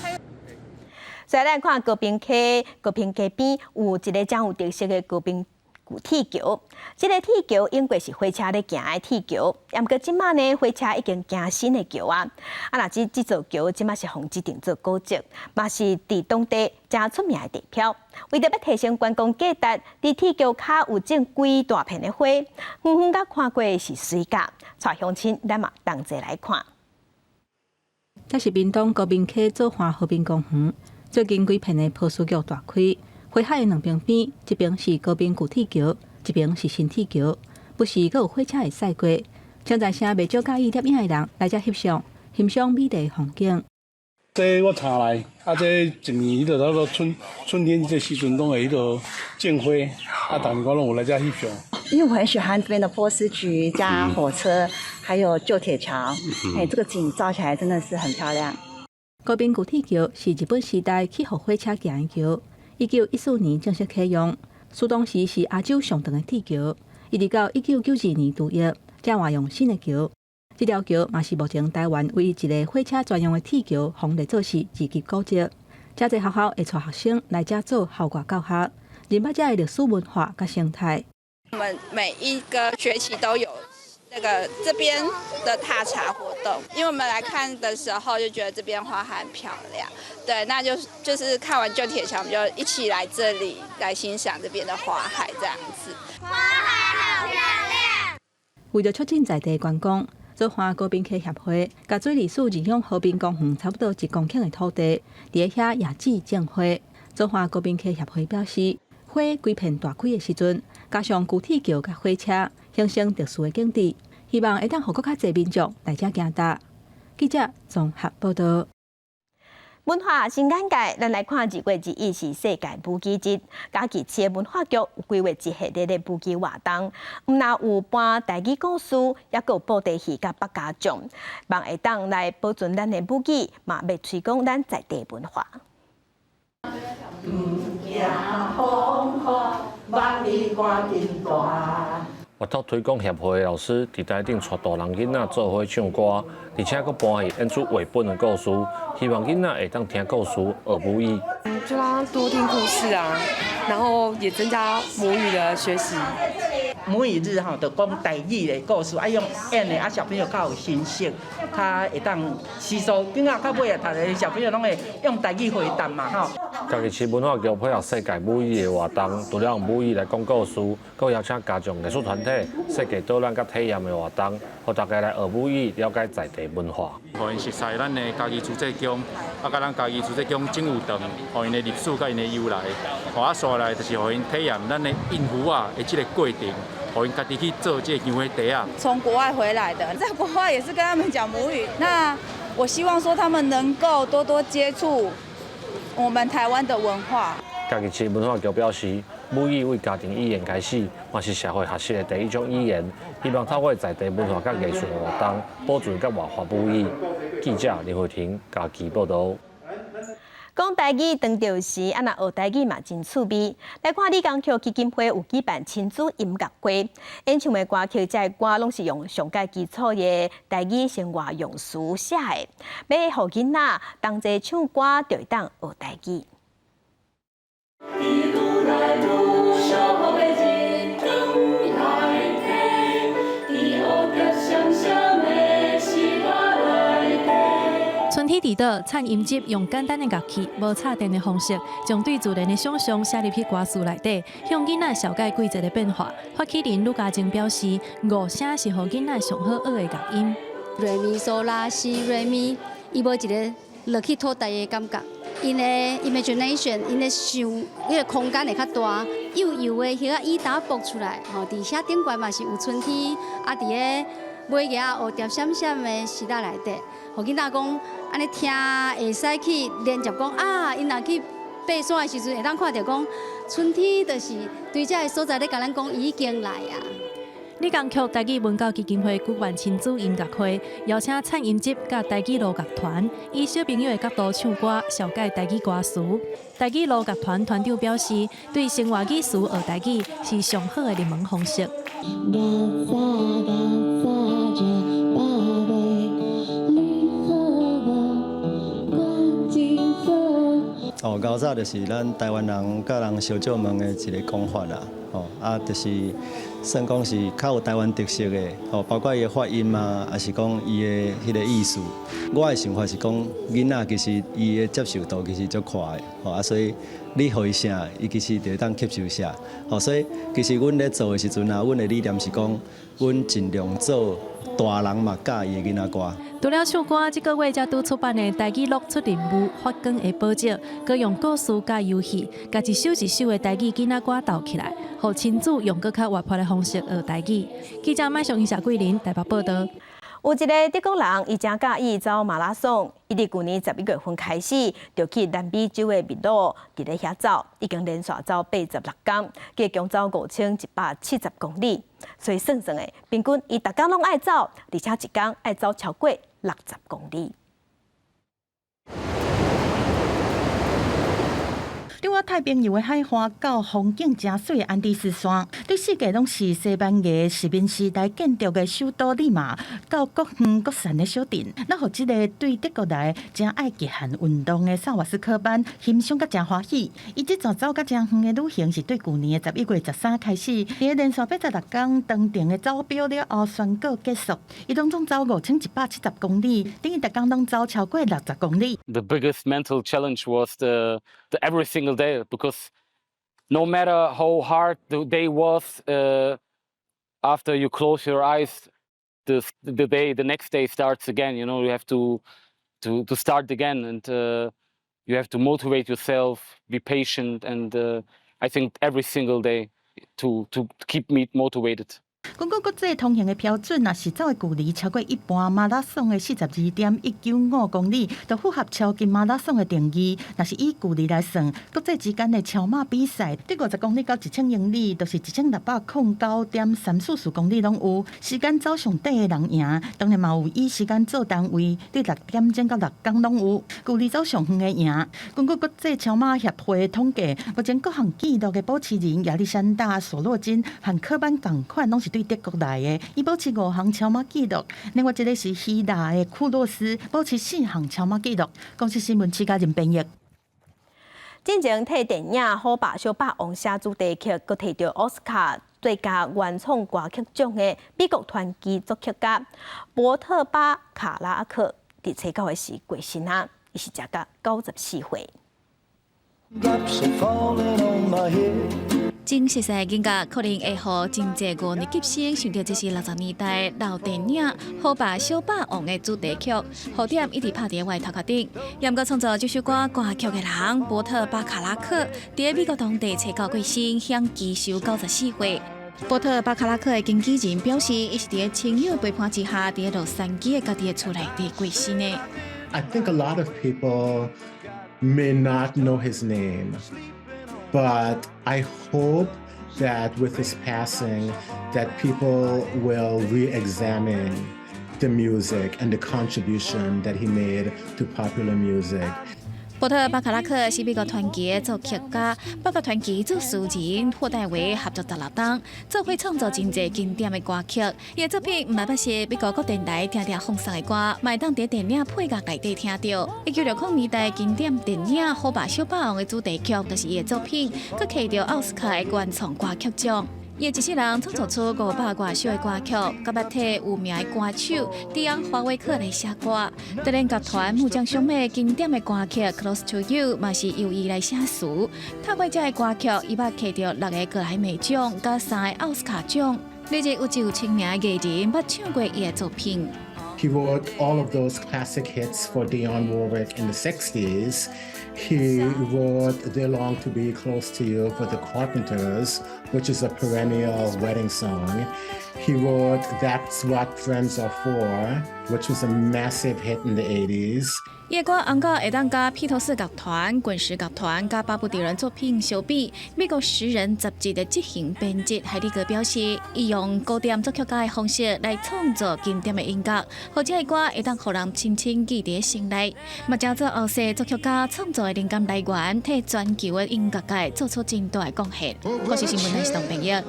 Speaker 2: 再来看高屏溪边有一个真有特色的高屏
Speaker 1: 古铁桥。这个铁桥因过是火车咧行的铁桥，也毋过即马呢，火车已经行新的桥啊。若这座桥即马是防指定做古迹，嘛是伫当地真出名的地标。为着要提升观光价值，伫铁桥骹有种规大片的花，远远甲看过是水甲，带乡亲咱嘛同齐来看。
Speaker 3: 这是屏东高滨溪左华和平公园，最近几片的破树桥大开，花海的两边边，一边是高滨古铁桥，一边是新铁桥，不时阁有火车会驶过。正在城袂少介意摄影的人来遮翕相，欣赏美丽的风景。
Speaker 4: 这我查来，这一年迄个差不多春天这时阵拢会迄个见花，逐年我拢有来遮翕相。
Speaker 5: 因为我很喜欢这边的波斯菊加火车，还有旧铁桥，这个景照起来真的是很漂亮。
Speaker 3: 高滨古铁桥是日本时代起予火车行的桥，1914年正式启用。苏当时是亚洲上长的铁桥，一直到1992年除役，才换用新的桥。这条桥嘛是目前台湾唯一一个火车专用的铁桥，红列做是二级古迹。遮侪学校会带学生来遮做校外教学，认捌遮的历史文化甲生态。
Speaker 6: 我们每一个学期都有这边的踏查活动，因为我们来看的时候就觉得这边花海很漂亮，对，那就是看完旧铁桥，我们就一起来这里来欣赏这边的花海这样子。花海好漂亮！
Speaker 3: 为了促进在地观光，左华高滨溪协会甲水利署认养和平公园差不多1公顷的土地，伫遐野子种花。左华高滨溪协会表示，花规片大开的时阵，加上古铁桥甲火车，形成特殊的景致，希望会当互更较侪民众来遮行踏。记者综合报道。
Speaker 1: 文化新眼界，咱来看2月1日是世界舞姬节，嘉义市的文化局有规划一系列的舞姬活动，毋但有搬台语故事，也有布袋戏甲百家奖，望会当来保存咱的舞姬，嘛要推广咱在地文化。
Speaker 17: 活动推广协会的老师伫台顶带大人囡仔做伙唱歌，而且佫搬去演出绘本的故事，希望囡仔会当听故事学母语。
Speaker 18: 就让他多听故事啊，然后也增加母语的学习。
Speaker 19: 母语日就讲台语的故事，用演的小朋友较有心性，较会当吸收。囡仔到尾读的小朋友拢会用台语回答嘛
Speaker 17: 嘉义市文化局配合世界母语的活动，除了用母语来讲故事，佫邀请家长、艺术团体、世界导览甲体验的活动，互大家来学母语，了解在地文化。
Speaker 20: 互因熟悉咱的嘉义自治宫，甲咱嘉义自治宫政务堂，互因的历史甲因的由来。刷来就是互因体验咱的印符啊的这个过程。互因家己去做这香花茶啊。
Speaker 21: 从国外回来的，在国外也是跟他们讲母语。那我希望说他们能够多多接触我们台湾的文化。
Speaker 17: 嘉义市文化局表示，母语为家庭语言开始，嘛是社会学习的第一种语言。希望透过在地文化甲艺术活动，保存甲活化母语。记者林慧婷嘉义报道。
Speaker 1: 讲台语当着时，若学台语嘛真趣味。来看李江桥基金会有举办亲子音乐会，演唱的歌曲，这歌拢是用上界基础的台语生活用词写的，要互囡仔同齐唱歌，就会当学台语。
Speaker 14: 春天伫倒，灿音节用简单的乐器、无插电的方式，将对自然的想象写入去歌词内底，向囡仔小解规则的变化。发起人陆家静表示，5声是互囡仔上好学的乐音。
Speaker 22: 瑞咪嗦拉西瑞咪，伊无一个落去土地的感觉。因的 imagination， 因的想，迄个空间会较大，幼幼的迄个伊打蹦出来，吼，伫遐顶悬嘛是有春天，啊，伫个尾牙蝴蝶闪闪的时代内底，互囡仔讲，安尼听会使去连接讲啊，因若去爬山的时阵会当看到讲，春天就是对遮个所在咧，甲咱讲已经来啊。
Speaker 14: 李江桥台语文教基金会举办亲子音乐会，邀请灿音节甲台语乐乐团，以小朋友的角度唱歌，小解台语歌词。台语乐乐团团长表示，对生活语词学台语是上好的入门方式。
Speaker 23: 高早就是咱台湾人甲人小借问的一个讲法啦。
Speaker 7: 就是算讲是较有台湾特色的，包括伊的发音嘛，还是讲伊的迄个意思。我的想法是讲，囡仔其实伊的接受度其实足快的，所以你互伊啥，伊其实就当吸收啥。所以其实阮咧做的时阵阮的理念是讲，阮尽量做大人嘛教伊的囡仔歌。
Speaker 8: 除了唱歌，这个月才拄出版的台语录出任务《发光的宝石》，佮用故事加游戏，甲一首一首的台语囡仔歌斗起来，互亲子用佮较活泼的方式学台语。记者麦上英、谢桂林台北报道。
Speaker 1: 有一个德国人，伊正介意走马拉松，伊伫去年11月份开始，就去南美洲的秘鲁，伫咧遐走，已经连续走86天，计共走5170公里。所以算算的，平均伊逐天拢爱走，而且一天爱走超过60公里。
Speaker 2: 对我太平洋的海岸到风景真水的安第斯山，对世界拢是西班牙殖民时代建筑的首都利马，到各远各山的小镇，咱互即个对德国来真爱极限运动的萨瓦斯科班欣赏甲真欢喜。伊即阵走甲真远的旅行是对去年的11月13开始，伫连续86天当定的走标了后宣告结束。伊拢总走5170公里，等于逐天拢走超过60公里。
Speaker 9: The biggest mental challenge was the every single day, because no matter how hard the day was, after you close your eyes, the next day starts again. You know, you have to start again, and you have to motivate yourself, be patient, and I think every single day to keep me motivated.
Speaker 2: 根据国际通行的标准，若是走的距离超过一般马拉松的42.195公里，就符合超近马拉松的定义。若是以距离来算，国际之间的超马比赛，伫50公里到1000英里，就是1609.344公里拢有。时间走上底的人赢，当然嘛有以时间做单位，伫6点钟到6天拢有。距离走上远的赢。根据国际超马协会的统计，目前各项纪录的保持人亚历山大、索洛金和科班同款，拢是对德国来的，伊保持5项超马纪录，另外一个是希腊的库洛斯，保持4项超马纪录。公司新闻家人编译。
Speaker 1: 进前替电影《好爸小爸王》写主题曲，佮摕到奥斯卡最佳原创歌曲奖的美国传奇作曲家波特巴卡拉克，伫初9的时过身啊，伊是食到94岁。
Speaker 14: 真实在感觉可能会互真侪5年级生想到这是60年代老电影《好爸小爸王》的主题曲，好点一直拍伫我的头壳顶。严格创作这首歌曲的人波特巴卡拉克，伫美国当地初9过身，享基寿94岁。波特巴卡拉克的经纪人表示，伊是伫亲友陪伴之下，伫洛杉矶的家己的厝内底过身的。
Speaker 10: I think a lot of people may not know his name, but I hope that with his passing, that people will re-examine the music and the contribution that he made to popular music.
Speaker 14: 波特巴卡拉克是美国传奇的作曲家，包括传奇作词人霍戴维合作16档，做伙创作真侪经典的歌曲。伊的作品唔单是美国各电台常常放送的歌，嘛会当伫电影配乐内底听到。1960年代经典电影《好爸小爸王》的主题曲，就是伊的作品，佮摕到奥斯卡的原创歌曲奖。伊一世人创作出500多首的歌曲，甲捌替有名的歌手迪昂·华威克来写歌。德兰集团木匠上的经典的歌曲《Close to You》嘛是由伊来写词。透过这个歌曲，伊捌摕到6个格莱美奖，甲3个奥斯卡奖。累计有110名的艺人捌唱过伊的作品。
Speaker 10: He wrote all of those classic hits for Dionne Warwick in the 60s. He wrote They Long to Be Close to You for the Carpenters, which is a perennial wedding song. He wrote That's What Friends Are For, which was a massive hit in the 80s.
Speaker 14: 伊的歌红到会当甲披头士乐团、滚石乐团、甲巴布迪伦作品相比。美国诗人杂志的执行编辑海利格表示，伊用古典作曲家的方式来创作经典的音乐，或者的歌会当互人深深记伫心内。嘛，叫做后世作曲家创作的灵感来源，替全球的音乐界做出真大的贡献。我是新闻台视同朋友。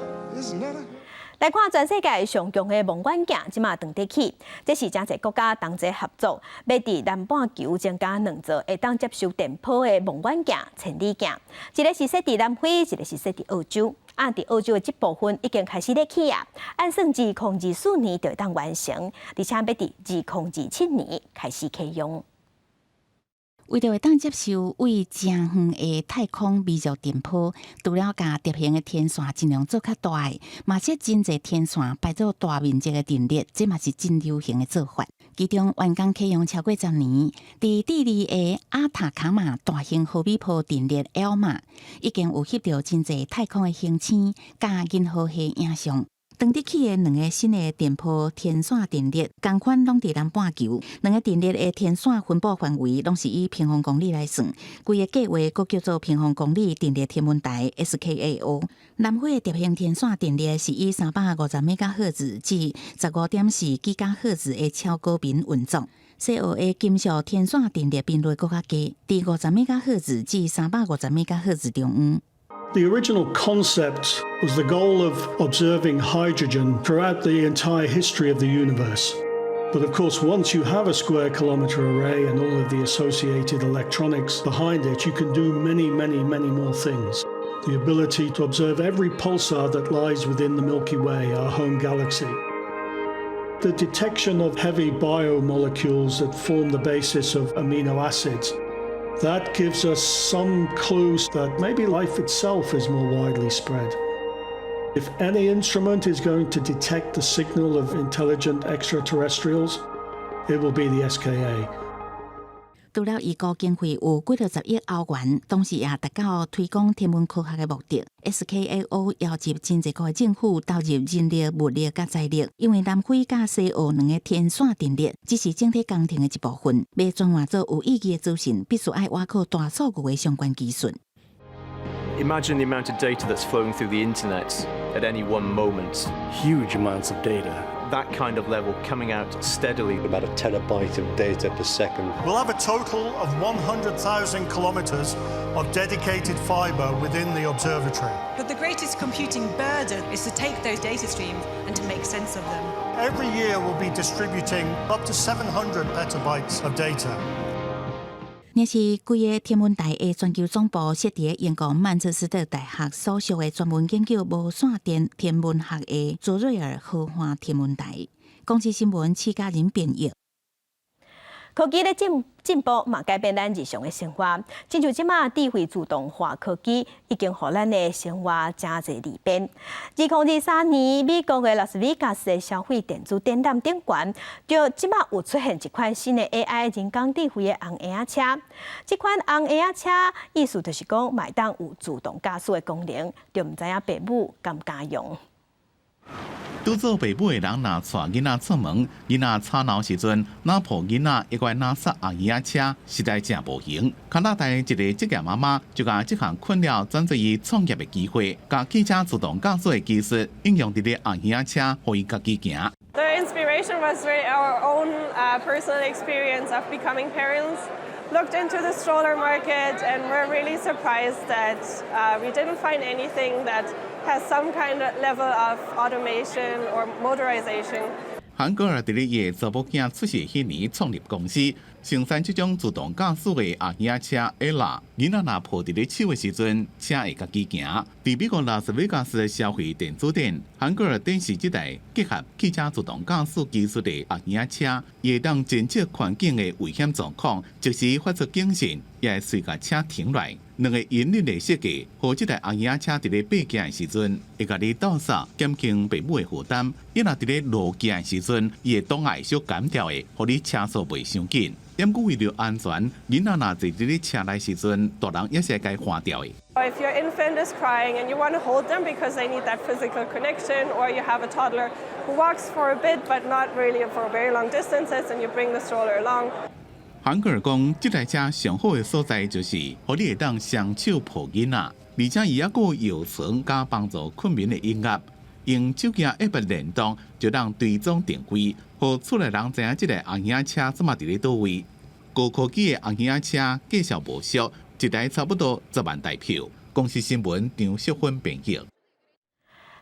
Speaker 1: 来看全世界上强的望远镜，即马长得起，这是真侪国家同齐合作，要伫南半球增加2座会当接收电波的望远镜、千里镜。一个是设伫南非，一个是设伫澳洲。伫澳洲的这部分已经开始咧起啊，按算2024年就会当完成，而且要伫2027年开始启用。
Speaker 2: 为着会当接受为正远的太空微弱电波，除了甲碟形的天线尽量做较大的，嘛且真侪天线摆做大面积的阵列，这嘛是真流行的做法。其中完工启用超过10年，伫智利的阿塔卡马大型毫米波阵列 ELMA 已经有翕到真侪太空的星星、甲银河系影像。当地起的2个新的电波天线阵列，同款拢伫南半球。2个阵列的天线分布范围拢是以平方公里来算，规个计划佫叫做平方公里阵列天文台 SKAO。南非的碟形天线阵列是以350 MHz 至 15.4 GHz 的超高频运作。西澳的金属天线阵列频率佫较低，伫50 MHz 至350 MHz 中央。
Speaker 11: The original concept was the goal of observing hydrogen throughout the entire history of the universe. But of course, once you have a square kilometre array and all of the associated electronics behind it, you can do many, many, many more things. The ability to observe every pulsar that lies within the Milky Way, our home galaxy. The detection of heavy biomolecules that form the basis of amino acids. That gives us some clues that maybe life itself is more widely spread. If any instrument is going to detect the signal of intelligent extraterrestrials, it will be the SKA.
Speaker 2: 除了预估经费有几10亿欧元，同时也达到推广天文科学的目的。SKAO 邀集真侪个政府投入人力、物力甲财力，因为南非甲西澳2个天线阵列只是整体工程的一部分，要转换做有意义的资讯，必须爱挖靠大数据的相关技术。
Speaker 12: Imagine the amount of data that's flowing through the internet at any one moment.
Speaker 13: Huge amounts of data.
Speaker 12: That kind of level coming out steadily.
Speaker 13: About a terabyte of data per second.
Speaker 15: We'll have a total of 100,000 kilometres of dedicated fibre within the observatory.
Speaker 16: But the greatest computing burden is to take those data streams and to make sense of them.
Speaker 15: Every year we'll be distributing up to 700 petabytes of data.
Speaker 2: 也是规个天文台的全球总部设伫英国曼彻斯特大学所属的专门研究无线电天文学的佐瑞尔豪华天文台。公司新闻戚家人编译。
Speaker 1: 科技的进步嘛，改变咱日常的生活。亲像即马智慧自动化科技已经互咱的生活真侪利便。2023年，美国的拉斯维加斯的消费电子展览顶悬，就即马有出现一款新的 AI 人工智慧的红婴仔车。这款红婴仔车意思就是讲，会当有自动驾驶的功能，就唔知影父母敢敢用。
Speaker 23: 拄做爸母的人，若带囡仔出门，囡仔吵闹时阵，若抱囡仔一怪若塞红婴仔车，实在真无行。加拿大一个职业妈妈就把这项困扰转做伊创业的机会，把汽车自动驾驶的技术应用伫咧红婴仔车，互伊家己行。
Speaker 24: The inspiration was really our own personal experience of becoming parents. Looked into the stroller market and we're really surprised that we didn't find anything that has some kind of level of automation or motorization.
Speaker 23: 韩国伫咧伊的查某囝出世迄年创立公司，生产这种自动驾驶的红婴仔车 Ella， 囡仔若抱伫咧手的时阵，车会家己行。伫美国拉斯维加斯的消费电子展，韩国电视这台结合汽车自动驾驶技术的红婴仔车，会当侦测环境的危险状况，即时发出警讯，也会随甲车停来。两个引力的设计，互这台红婴仔车伫咧爬行的时阵，会甲你倒刹，减轻父母的负担；伊若伫咧落行的时阵，伊会挡碍小减掉的，互你车速袂伤紧。因故为了安全，囡仔若坐伫咧车内时阵，大人也是该换掉的。
Speaker 24: If your infant is crying and you want to hold them because they need that physical connection, or you have a toddler who walks for a bit but not really for very long distances, and you bring the stroller along.
Speaker 23: 韩国人讲，这台车上好的所在就是，互你会当双手抱囡仔，而且伊还有摇床加帮助困眠的音乐，用手机 App 联动就当追踪定位，互厝内人知影这台红婴仔车怎么伫咧倒位。高科技的红婴仔车介绍无俗，一台差不多10万台票。公司新闻张淑芬编译。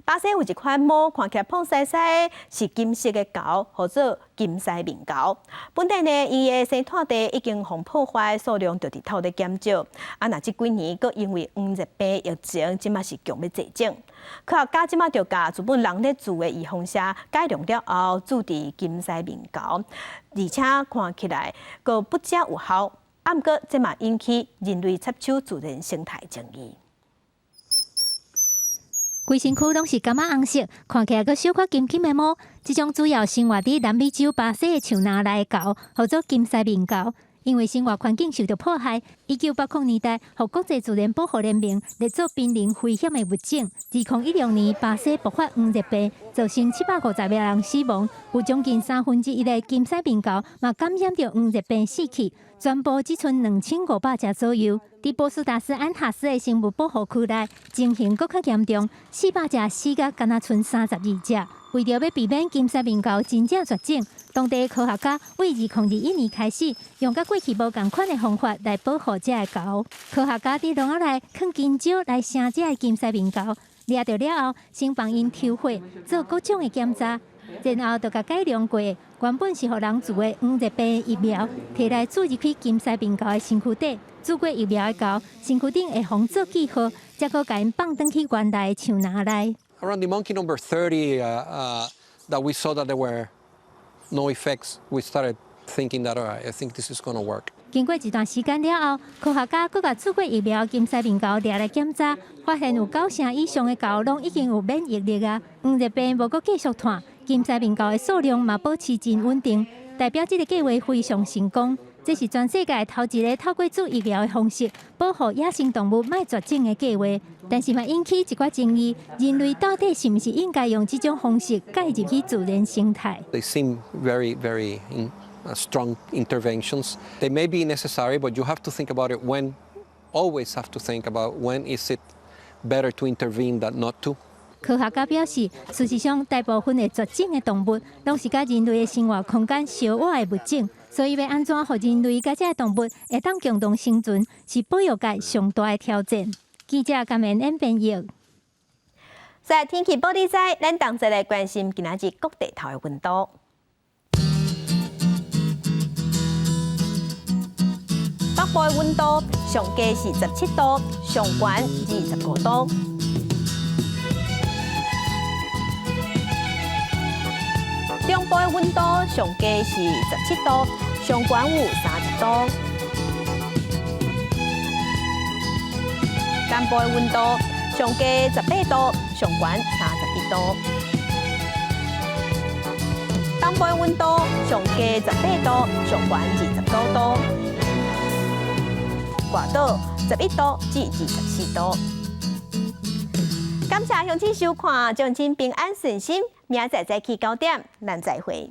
Speaker 1: 巴西有一款毛看起来碰细细的，是金色的猴，或者金丝面猴。本地呢，伊的生态地已经互破坏，数量就伫透咧减少。那这几年，佮因为黄热病疫情，即马是强要济种。科学家即马就甲原本人咧住的预防车改良了后，注伫金丝面猴，而且看起来佮不遮有效。毋过，即嘛引起人类插手自然生态争议。
Speaker 14: 规身躯拢是感仔红色，看起来佮小可金金的毛。这种主要生活伫南美洲巴西的树林内的猴，或者金丝面猴，因为生活环境受到迫害，1980年代，互国际自然保护联盟列作濒临危险的物种。2016年，巴西爆发黄热病，造成750名人死亡，有将近1/3的金丝面猴嘛感染着黄热病死去。全部只剩2500只左右。伫波斯达斯安塔斯的生物保护区内，情形更较严重，400只死甲敢若剩32只。为着要避免金丝面猴真正绝种，当地科学家为2021年开始，用甲过去无共款的方法来保护这个猴。科学家伫笼仔内放金蕉来生这个金丝面猴，抓到了后，先帮因抽血，做各种的检查。然后就甲改良过，原本是互人注的黄热病疫苗，摕来注入去金丝面猴的身躯底。注过疫苗的猴，身躯顶会防做记号，才可甲因放转去原来的树林内。
Speaker 3: Around the monkey number 30 that we saw that there were no effects, we started thinking that, all right, I think this is going to work.
Speaker 14: 经过一段时间了后，科学家佫甲注过疫苗金丝面猴抓来检查，发现有9成以上的猴拢已经有免疫力啊，黄热病无佫继续传。金丝面猴的数量嘛保持真稳定，代表这个计划非常成功。这是全世界头一个透过注疫苗的方式保护野生动物莫绝种的计划，但是嘛引起一寡争议：人类到底是毋是应该用这种方式介入去自然生态
Speaker 3: They seem very, very strong interventions. They may be necessary, but you have to think about it when, always have to think about when is it better to intervene than not to.
Speaker 14: 科学家表示，事实上，大部分的绝种的动物，拢是甲人类的生活空间相倚的物种，所以要安怎互人类甲这些动物会当共同生存，是保育界上大的挑战。记者甘延恩编译。
Speaker 1: 在天气报道在，咱同齐来关心今仔日各地头的温度。北部的温度上低是17度，上悬25度。中部的温度上低是17度，上悬有30度。南部的温度上低18度，上悬31度。东部的温度上低18度，上悬29度。外岛11度至24度。感谢乡亲收看，将亲平安顺心，明仔载早起9点，咱再会。